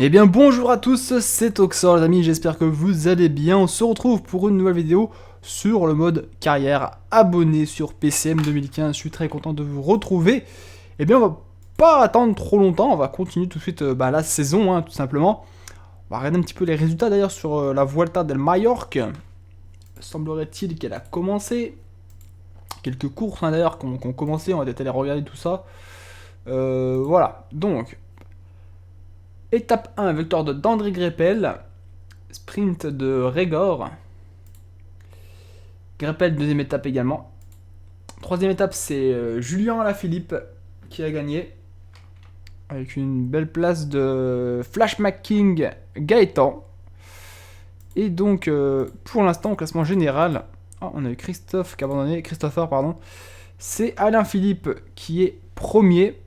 Eh bien bonjour à tous, c'est Toxor les amis, j'espère que vous allez bien. On se retrouve pour une nouvelle vidéo sur le mode carrière abonné sur PCM 2015. Je suis très content de vous retrouver. Eh bien on va pas attendre trop longtemps, on va continuer tout de suite la saison tout simplement. On va regarder un petit peu les résultats d'ailleurs sur la Vuelta del Mallorca. Semblerait-il qu'elle a commencé. Quelques courses d'ailleurs qui ont commencé, on va peut-être aller regarder tout ça. Voilà, donc... Étape 1, victoire d'André Greipel. Sprint de Régor. Greipel, deuxième étape également. Troisième étape, c'est Julien Alaphilippe qui a gagné. Avec une belle place de Flash McKing Gaëtan. Et donc, pour l'instant, au classement général, on a eu Christopher, pardon. C'est Alain Philippe qui est premier.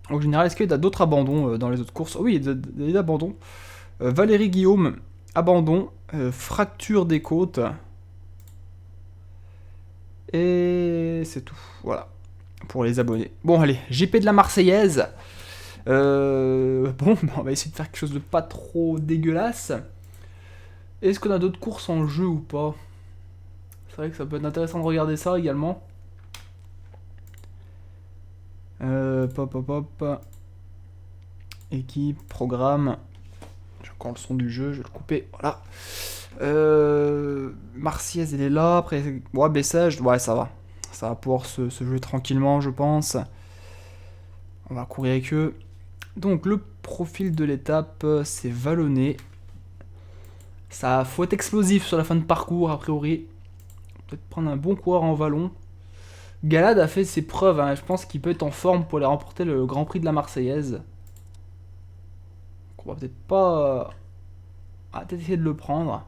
Au général, est-ce qu'il y a d'autres abandons dans les autres courses? Oui, il y a des abandons. Valérie Guillaume, abandon. Fracture des côtes. Et c'est tout. Voilà. Pour les abonnés. Bon, allez. GP de la Marseillaise. Bon, on va essayer de faire quelque chose de pas trop dégueulasse. Est-ce qu'on a d'autres courses en jeu ou pas? C'est vrai que ça peut être intéressant de regarder ça également. Hop. Équipe, programme. J'ai encore le son du jeu, je vais le couper. Voilà. Marseillaise, elle est là. Après, ouais, Bessage, ouais, ça va. Ça va pouvoir se jouer tranquillement, je pense. On va courir avec eux. Donc, le profil de l'étape, c'est vallonné. Ça faut être explosif sur la fin de parcours, a priori. Peut-être prendre un bon coureur en vallon. Galad a fait ses preuves, je pense qu'il peut être en forme pour aller remporter le Grand Prix de la Marseillaise. Donc on va peut-être pas... peut-être essayer de le prendre.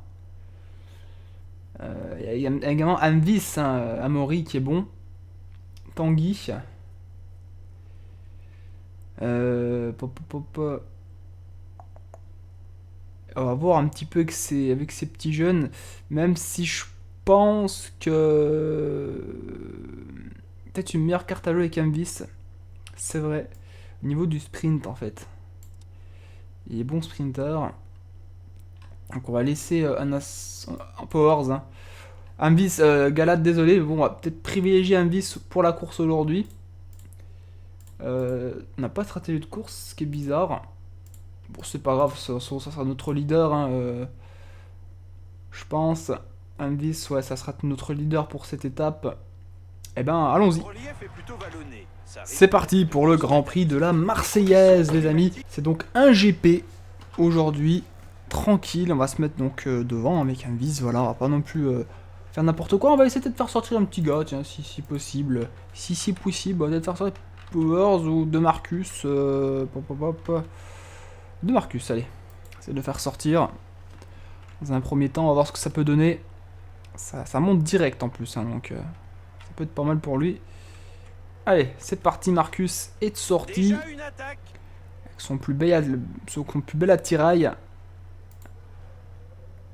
Il y a également Anvis, Amaury qui est bon. Tanguy. On va voir un petit peu avec ces petits jeunes, même si je pense que peut-être une meilleure carte à jouer avec Anvis, c'est vrai, au niveau du sprint en fait. Il est bon sprinter. Donc on va laisser un Powers. Anvis, Galad, désolé, mais bon, on va peut-être privilégier Anvis pour la course aujourd'hui. On n'a pas de stratégie de course, ce qui est bizarre. Bon, c'est pas grave, ça sera notre leader. Je pense. Anvis, ouais, ça sera notre leader pour cette étape. Eh ben, allons-y. C'est parti pour le Grand Prix de la Marseillaise, les amis. C'est donc un GP aujourd'hui. Tranquille, on va se mettre donc devant avec Anvis. Voilà, on va pas non plus faire n'importe quoi. On va essayer de faire sortir un petit gars, tiens, si possible. Si c'est possible, on va peut-être faire sortir Powers ou de Marcus. De Marcus, allez. Essayer de le faire sortir. Dans un premier temps, on va voir ce que ça peut donner. Ça monte direct en plus, donc ça peut être pas mal pour lui. Allez, c'est parti, Marcus est de sortie. Avec son plus bel attirail.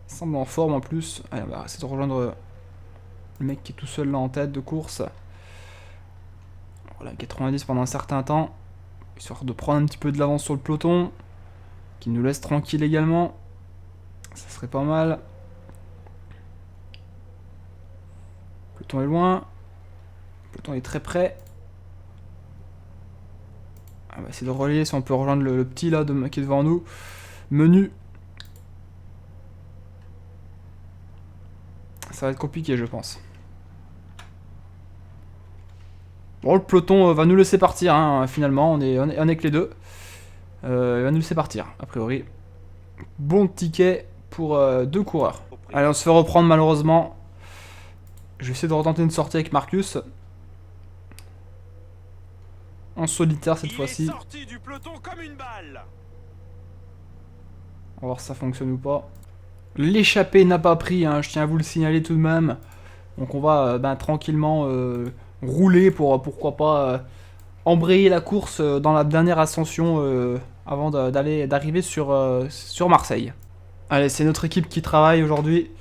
Il semble en forme en plus. Allez, on va essayer de rejoindre le mec qui est tout seul là en tête de course. Voilà, 90 pendant un certain temps. Histoire de prendre un petit peu de l'avance sur le peloton. Qui nous laisse tranquille également. Ça serait pas mal. Le peloton est loin. Le peloton est très près. On va essayer de relayer si on peut rejoindre le petit là qui est devant nous. Menu. Ça va être compliqué, je pense. Bon, le peloton va nous laisser partir, finalement. On est que les deux. Il va nous laisser partir, a priori. Bon ticket pour deux coureurs. Allez, on se fait reprendre malheureusement. Je vais essayer de retenter une sortie avec Marcus. En solitaire cette fois-ci. On va voir si ça fonctionne ou pas. L'échappée n'a pas pris, je tiens à vous le signaler tout de même. Donc on va tranquillement rouler pour pourquoi pas embrayer la course dans la dernière ascension avant d'arriver sur Marseille. Allez, c'est notre équipe qui travaille aujourd'hui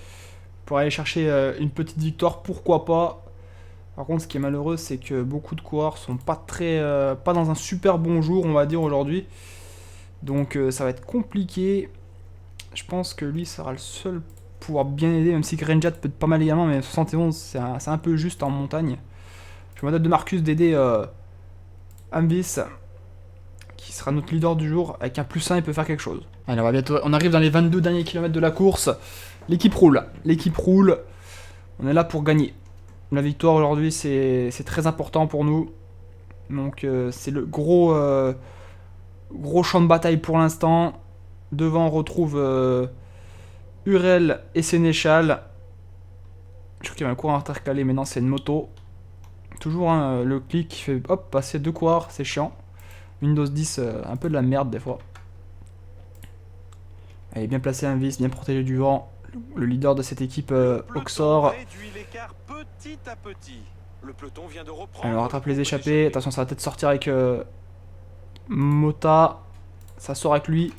pour aller chercher une petite victoire, pourquoi pas. Par contre, ce qui est malheureux, c'est que beaucoup de coureurs sont pas dans un super bon jour, on va dire aujourd'hui. Donc ça va être compliqué. Je pense que lui sera le seul pouvoir bien aider, même si Grenjad peut être pas mal également, mais 71 c'est un peu juste en montagne. Je me donne de Marcus d'aider Amvis, qui sera notre leader du jour. Avec un +1, il peut faire quelque chose. Allez, on arrive dans les 22 derniers kilomètres de la course. L'équipe roule, on est là pour gagner. La victoire aujourd'hui, c'est très important pour nous. Donc c'est le gros champ de bataille pour l'instant. Devant, on retrouve Urel et Sénéchal. Je crois qu'il y a un coureur intercalé, mais non, c'est une moto. Toujours hein, le clic qui fait hop, passer 2 coureurs, c'est chiant. Windows 10, un peu de la merde des fois. Allez, bien placé un vis, bien protégé du vent. Le leader de cette équipe Oxor. Alors, on rattrape les échappés. Attention, ça va peut-être sortir avec Mota. Ça sort avec lui.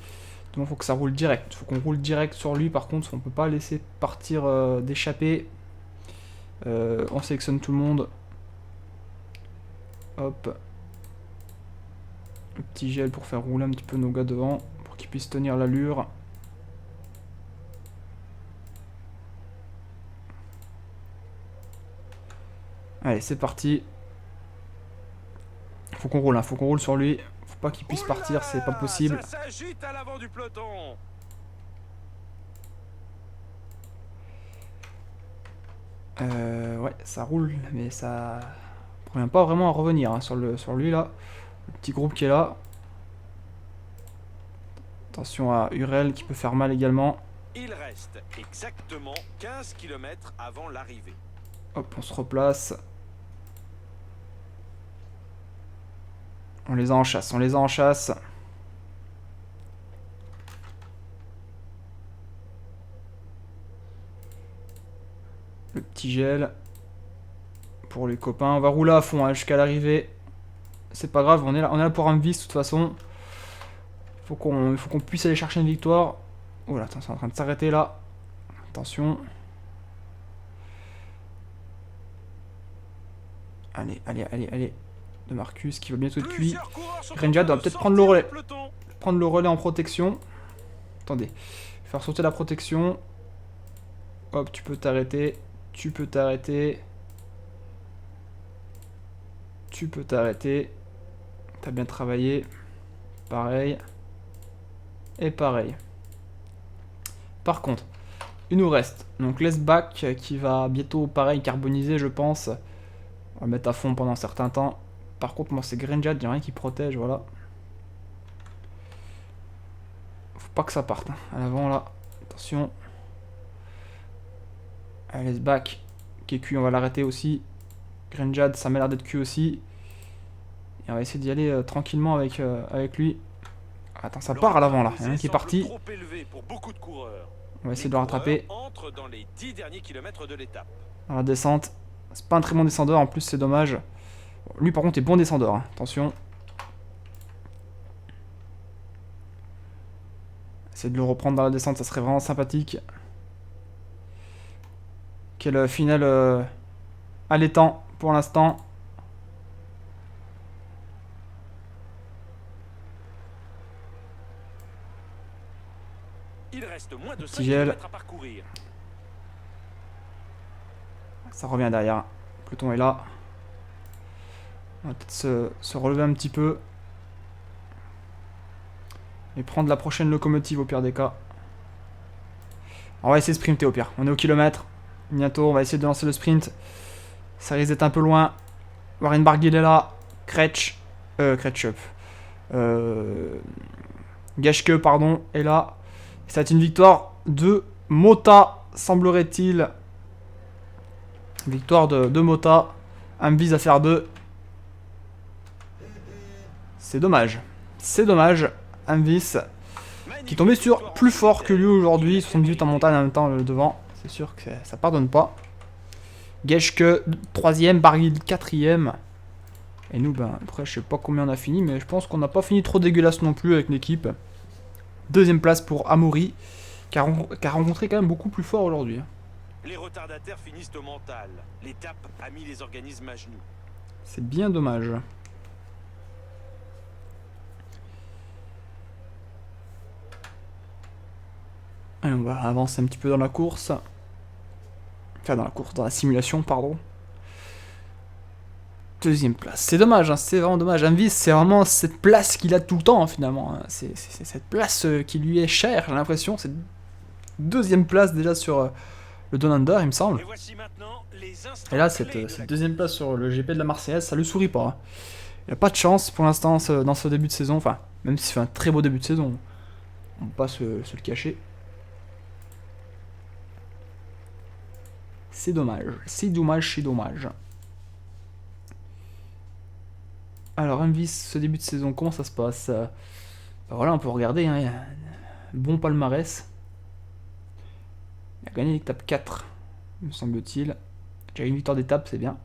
Donc, il faut que ça roule direct. Il faut qu'on roule direct sur lui. Par contre, on peut pas laisser partir d'échapper. On sélectionne tout le monde. Hop. Le petit gel pour faire rouler un petit peu nos gars devant. Pour qu'ils puissent tenir l'allure. Allez, c'est parti. Faut qu'on roule, hein. Faut qu'on roule sur lui. Faut pas qu'il puisse partir, c'est pas possible. Ouais, ça roule, mais ça parvient pas vraiment à revenir hein, sur lui là. Le petit groupe qui est là. Attention à Urel qui peut faire mal également. Il reste exactement 15 km avant l'arrivée. Hop, on se replace. On les a en chasse, Le petit gel. Pour les copains, on va rouler à fond hein, jusqu'à l'arrivée. C'est pas grave, on est là pour un vice de toute façon. Il faut qu'on puisse aller chercher une victoire. Oh là, attends, c'est en train de s'arrêter là. Attention. Allez. De Marcus qui va bientôt être cuit. Grenjad doit peut-être prendre le relais. Prendre le relais en protection. Attendez. Faire sauter la protection. Hop, tu peux t'arrêter. T'as bien travaillé. Pareil. Et pareil. Par contre, il nous reste donc Lesbach qui va bientôt pareil carboniser je pense. On va le mettre à fond pendant un certain temps. Par contre moi c'est Grenjad, il n'y a rien qui protège, voilà. Faut pas que ça parte hein. À l'avant là. Attention. Allez, Lesbach qui est cuit, on va l'arrêter aussi. Grenjad ça m'a l'air d'être cuit aussi. Et on va essayer d'y aller tranquillement avec lui. Attends, ça part à l'avant là, il y en a un qui est parti. On va essayer de le rattraper. Dans la descente. C'est pas un très bon descendeur, en plus c'est dommage. Lui par contre est bon descendeur, hein. Attention. Essayer de le reprendre dans la descente, ça serait vraiment sympathique. Quel final allaitant pour l'instant. Il reste moins de 5 Petit gel. km à parcourir. Ça revient derrière. Le peloton est là. On va peut-être se relever un petit peu. Et prendre la prochaine locomotive au pire des cas. On va essayer de sprinter au pire. On est au kilomètre. Bientôt, on va essayer de lancer le sprint. Ça risque d'être un peu loin. Warren Barguil est là. Kretsch. Geschke, pardon, est là. C'est une victoire de Mota, semblerait-il. Victoire de Mota. Un vise à faire 2. C'est dommage. Un vis qui est tombé sur plus fort que lui aujourd'hui. 78 en montagne en même temps le devant. C'est sûr que ça pardonne pas. Geschke 3ème, Barguil 4ème. Et nous, ben, après, je sais pas combien on a fini, mais je pense qu'on n'a pas fini trop dégueulasse non plus avec l'équipe. 2ème place pour Amaury, qui a rencontré quand même beaucoup plus fort aujourd'hui. Les retardataires finissent au mental. L'étape a mis les organismes à genoux. C'est bien dommage. Allez, on va avancer un petit peu dans la course. Enfin, dans la simulation, pardon. Deuxième place. C'est dommage, hein, c'est vraiment dommage. Envy, c'est vraiment cette place qu'il a tout le temps, hein, finalement. Hein. C'est cette place qui lui est chère, j'ai l'impression. C'est deuxième place déjà sur le Down Under, il me semble. Et là, cette deuxième place sur le GP de la Marseillaise, ça lui sourit pas. Hein. Il n'a pas de chance pour l'instant dans ce début de saison. Enfin, même s'il fait un très beau début de saison, on ne peut pas se le cacher. C'est dommage, c'est dommage, c'est dommage. Alors, Envy, ce début de saison, comment ça se passe? Voilà, on peut regarder, hein, il y a un bon palmarès. Il a gagné l'étape 4, me semble-t-il. Déjà une victoire d'étape, c'est bien.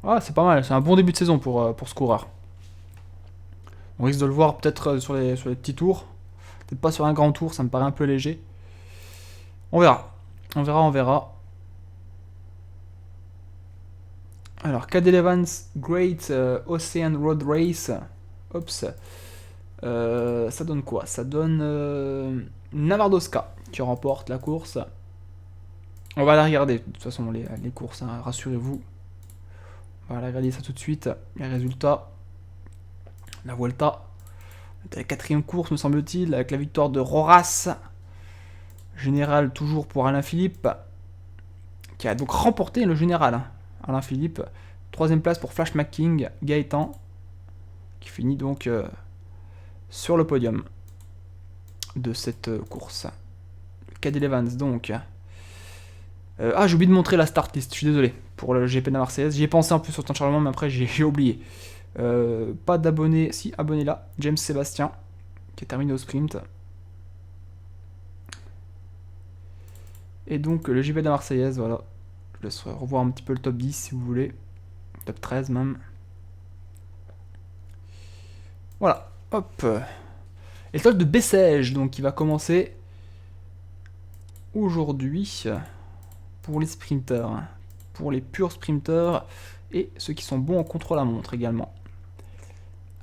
Ah, c'est pas mal, c'est un bon début de saison pour ce coureur. On risque de le voir peut-être sur les petits tours. Peut-être pas sur un grand tour, ça me paraît un peu léger. On verra. On verra, on verra. Alors, Cadel Evans Great Ocean Road Race. Oups. Ça donne quoi? Ça donne Navardosca qui remporte la course. On va la regarder, de toute façon, les courses, hein, rassurez-vous. On va la regarder ça tout de suite. Les résultats. La Vuelta. La quatrième course, me semble-t-il, avec la victoire de Roras. Général toujours pour Alain Philippe. Qui a donc remporté le général. Hein. Alain Philippe. Troisième place pour Flash McKing, Gaëtan. Qui finit donc sur le podium de cette course. Cadel Evans donc. J'ai oublié de montrer la start list, je suis désolé. Pour le GP de la Marseillaise. J'y ai pensé un peu sur le temps de chargement, mais après j'ai oublié. Pas d'abonnés, si, abonné là. James Sébastien, qui est terminé au sprint. Et donc le GP de la Marseillaise, voilà. Je laisse revoir un petit peu le top 10 si vous voulez. Top 13 même. Voilà, hop. Et le total de Bessèges, donc qui va commencer aujourd'hui pour les sprinteurs. Pour les purs sprinteurs et ceux qui sont bons en contre-la-montre également.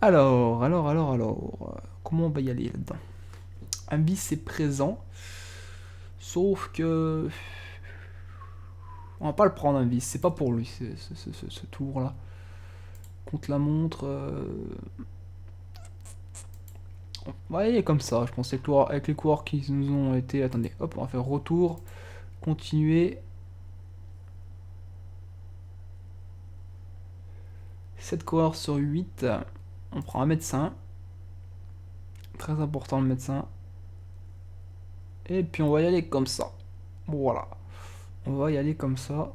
Alors, comment on va y aller là-dedans? Envy c'est présent, sauf que on va pas le prendre Envy, c'est pas pour lui ce tour-là. Contre la montre, on va y aller comme ça, je pense avec les coureurs qui nous ont été... Attendez, hop, on va faire retour, continuer. 7 coureurs sur 8, on prend un médecin. Très important le médecin. Et puis on va y aller comme ça. Voilà. On va y aller comme ça.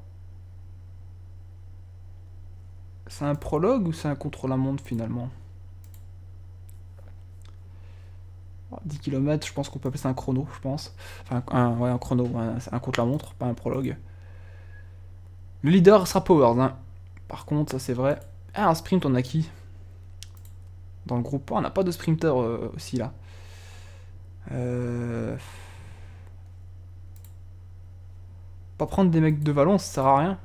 C'est un prologue ou c'est un contre-la-montre finalement? 10 km, je pense qu'on peut appeler ça un chrono, je pense. Enfin, un chrono, un contre-la-montre, pas un prologue. Le leader sera Powers, hein. Par contre, ça c'est vrai. Ah, un sprint, on a qui? Dans le groupe, on n'a pas de sprinter aussi là. Pas prendre des mecs de Valence, ça sert à rien.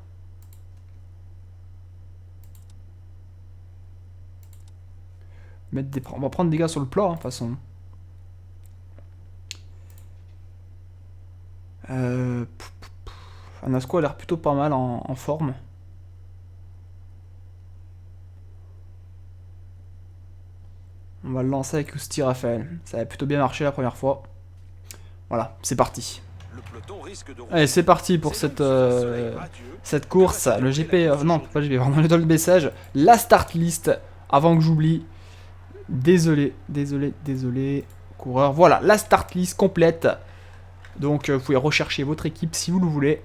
On va prendre des gars sur le plat, de toute façon. Anasco a l'air plutôt pas mal en forme. On va le lancer avec Ousti Raphaël. Ça a plutôt bien marché la première fois. Voilà, c'est parti. Allez, c'est parti pour cette course. Le GP... non, pas le GP, vraiment le total de Bessèges. La start list, avant que j'oublie. Désolé. Coureur. Voilà, la start list complète. Donc, vous pouvez rechercher votre équipe si vous le voulez.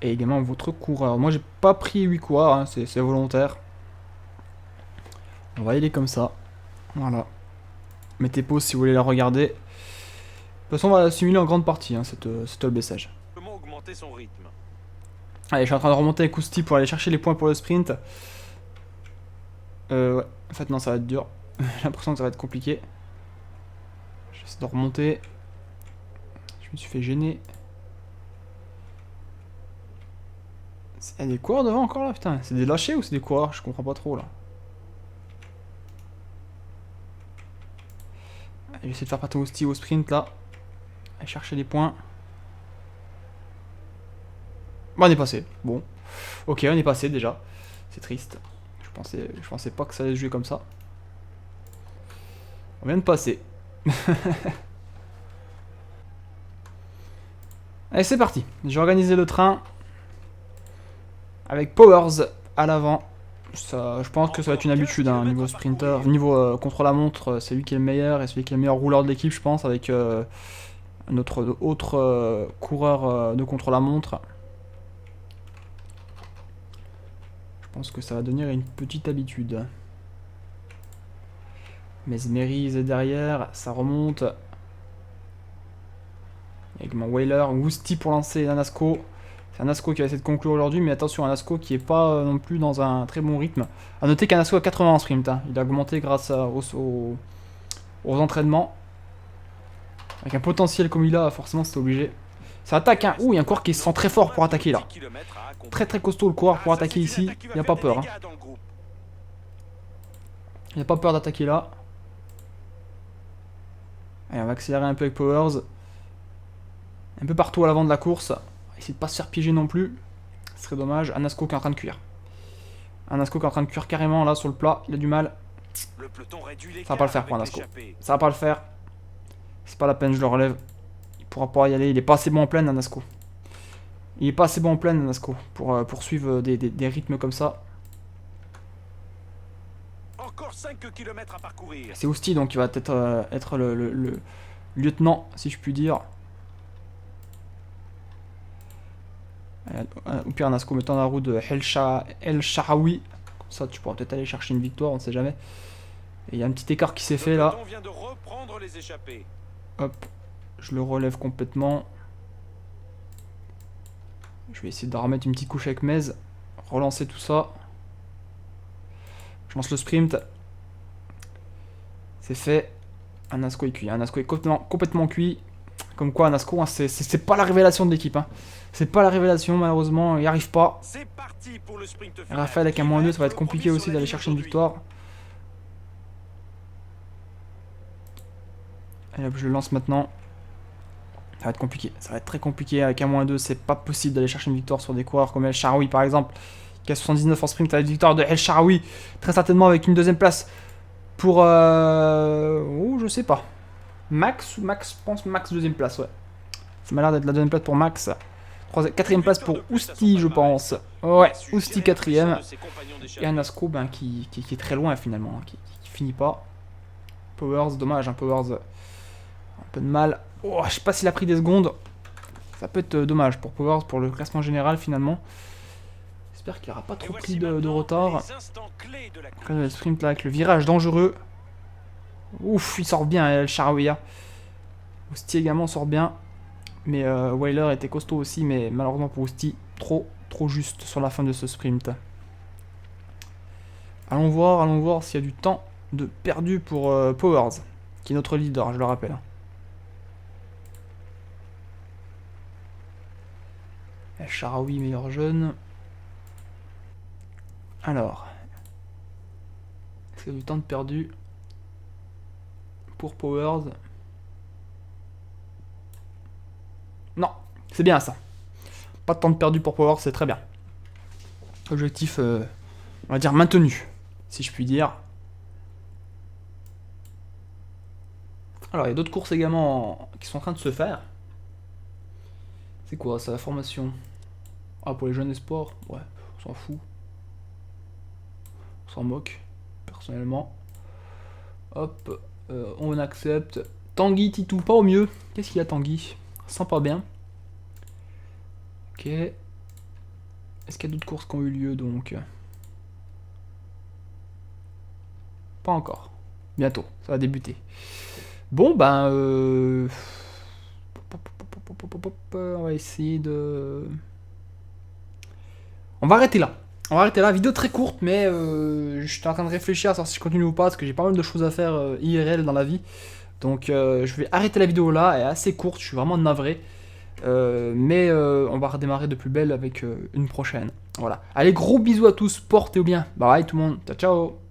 Et également votre coureur. Moi, j'ai pas pris 8 coureurs, hein, c'est volontaire. On va y aller comme ça. Voilà. Mettez pause si vous voulez la regarder. De toute façon, on va la simuler en grande partie, hein, cette Bessèges. Comment augmenter son rythme? Allez, je suis en train de remonter avec Ousti pour aller chercher les points pour le sprint. Ouais. En fait, non, ça va être dur. J'ai l'impression que ça va être compliqué. J'essaie de remonter. Je me suis fait gêner. Il y a des coureurs devant encore là, putain. C'est des lâchés ou c'est des coureurs? Je comprends pas trop là. Je vais essayer de faire partir Ousti au sprint là. Aller chercher les points. Bon, on est passé. Bon. Ok, on est passé déjà. C'est triste. Je pensais pas que ça allait se jouer comme ça. On vient de passer. Allez, c'est parti. J'ai organisé le train. Avec Powers à l'avant. Je pense que ça va être une habitude, hein, niveau sprinter. Niveau contre-la-montre, c'est lui qui est le meilleur. Et celui qui est le meilleur rouleur de l'équipe, je pense, avec notre autre coureur de contre-la-montre. Je pense que ça va devenir une petite habitude. Mesmerize est derrière, ça remonte. Avec mon Whaler, Woosty pour lancer Anasco. C'est Anasco qui va essayer de conclure aujourd'hui, mais attention, Anasco qui est pas non plus dans un très bon rythme. A noter qu'Anasco a 80 en sprint, hein. Il a augmenté grâce aux entraînements. Avec un potentiel comme il a, forcément c'est obligé. Ça attaque, hein. Ouh, il y a un coureur qui se sent très fort pour attaquer là. Très très costaud le coureur pour attaquer ici. Il n'y a pas peur. Hein. Il n'y a pas peur d'attaquer là. Allez, on va accélérer un peu avec Powers. Un peu partout à l'avant de la course. Essayer de pas se faire piéger non plus. Ce serait dommage. Anasco qui est en train de cuire. Anasco qui est en train de cuire carrément là sur le plat. Il a du mal. Ça va pas le faire pour Anasco. Ça va pas le faire. C'est pas la peine, je le relève. Il pourra pas y aller. Il est pas assez bon en pleine, Anasco. Il est pas assez bon en pleine, Anasco, pour poursuivre des rythmes comme ça. Encore 5 km à parcourir. C'est Ousti donc qui va peut-être être le lieutenant, si je puis dire. Ou pire, Anasco mettant la roue de El Sharawi. Comme ça, tu pourras peut-être aller chercher une victoire, on ne sait jamais. Et il y a un petit écart qui s'est fait là. Hop, je le relève complètement. Je vais essayer de remettre une petite couche avec Mez. Relancer tout ça. Je lance le sprint. C'est fait. Anasco est cuit. Anasco est complètement cuit. Comme quoi, Anasco, hein, c'est pas la révélation de l'équipe. Hein. C'est pas la révélation, malheureusement. Il n'y arrive pas. Et Raphaël avec un -2, ça va être compliqué aussi d'aller chercher une victoire. Allez hop, je le lance maintenant. Ça va être compliqué. Ça va être très compliqué. Avec un -2, c'est pas possible d'aller chercher une victoire sur des coureurs comme El Sharawi par exemple. Qui a 79 en sprint. Avec une victoire de El Sharawi. Très certainement avec une deuxième place pour... Oh, je sais pas. Max, je pense Max deuxième place, ouais. Ça m'a l'air d'être la deuxième place pour Max. Quatrième place pour Ousti, je pense. Ouais, Ousti quatrième. Et Anasco, ben, qui est très loin finalement, hein, qui finit pas. Powers, dommage, hein, Powers. Un peu de mal. Oh, je sais pas s'il a pris des secondes. Ça peut être dommage pour Powers, pour le classement général finalement. J'espère qu'il n'aura pas trop pris de retard. Après le sprint là avec le virage dangereux. Ouf, il sort bien, El Sharawiya. Ousti également sort bien. Mais Whaler était costaud aussi, mais malheureusement pour Ousti, trop juste sur la fin de ce sprint. Allons voir s'il y a du temps de perdu pour Powers, qui est notre leader, je le rappelle. El Sharawi, meilleur jeune. Alors, est-ce qu'il y a du temps de perdu pour Powers? Non, c'est bien ça. Pas de temps de perdu pour Powers, c'est très bien. Objectif, on va dire maintenu, si je puis dire. Alors, il y a d'autres courses également qui sont en train de se faire. C'est quoi ça, la formation? Ah, pour les jeunes espoirs? Ouais, on s'en fout. On s'en moque, personnellement. Hop, on accepte. Tanguy Titou, pas au mieux. Qu'est-ce qu'il y a, Tanguy? Sent pas bien. Ok. Est-ce qu'il y a d'autres courses qui ont eu lieu donc? Pas encore. Bientôt, ça va débuter. Bon ben on va essayer de... On va arrêter là. On va arrêter là. Vidéo très courte, mais j'étais en train de réfléchir à savoir si je continue ou pas, parce que j'ai pas mal de choses à faire IRL dans la vie. Donc je vais arrêter la vidéo là, elle est assez courte, je suis vraiment navré. Mais on va redémarrer de plus belle avec une prochaine. Voilà. Allez, gros bisous à tous, portez-vous bien. Bye bye tout le monde, ciao ciao.